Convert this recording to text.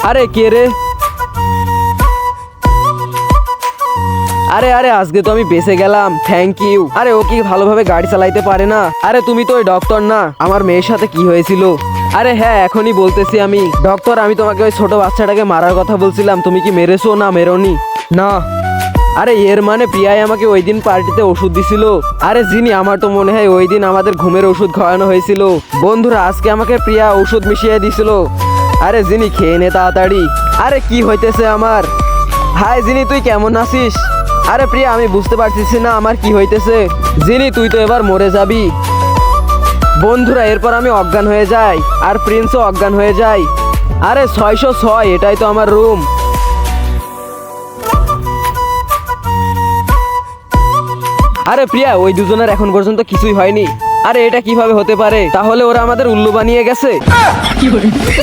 আরে কে রে? আরে আরে আজকে তো আমি বেঁচে গেলাম, থ্যাংক ইউ। আরে ও কি ভালোভাবে গাড়ি চালাইতে পারে না? আরে তুমি তো ওই ডক্টর না? আমার মেয়ের সাথে কি হয়েছিল? আরে হ্যাঁ, এখনই বলতেছি আমি। ডক্টর, আমি তোমাকে ওই ছোট বাচ্চাটাকে মারার কথা বলছিলাম, তুমি কি মেরেছো না মেরোনি? না। আরে এর মানে প্রিয়াই আমাকে ওই দিন পার্টিতে ওষুধ দিছিল। আরে জিনি, আমার তো মনে হয় ওই দিন আমাদের ঘুমের ওষুধ খাওয়ানো হয়েছিল। বন্ধুরা, আজকে আমাকে প্রিয়া ওষুধ মিশিয়ে দিছিল। আরে জিনি, খেয়ে নে তাড়াতাড়ি। আরে কি হইতেছে আমার? হাই জিনি, তুই কেমন আছিস? আরে প্রিয়া, আমি বুঝতে পারতেছি না আমার কি হইতেছে। জিনি, তুই তো এবার মরে যাবি। বন্ধুরা, এরপর আমি অজ্ঞান হয়ে যাই আর প্রিন্সও অজ্ঞান হয়ে যায়। আরে 606, এটাই তো আমার রুম। আরে প্রিয়া, ওই দুজনের এখন পর্যন্ত কিছুই হয়নি। আরে এটা কিভাবে হতে পারে? তাহলে ওরা আমাদের উল্লু বানিয়ে গেছে।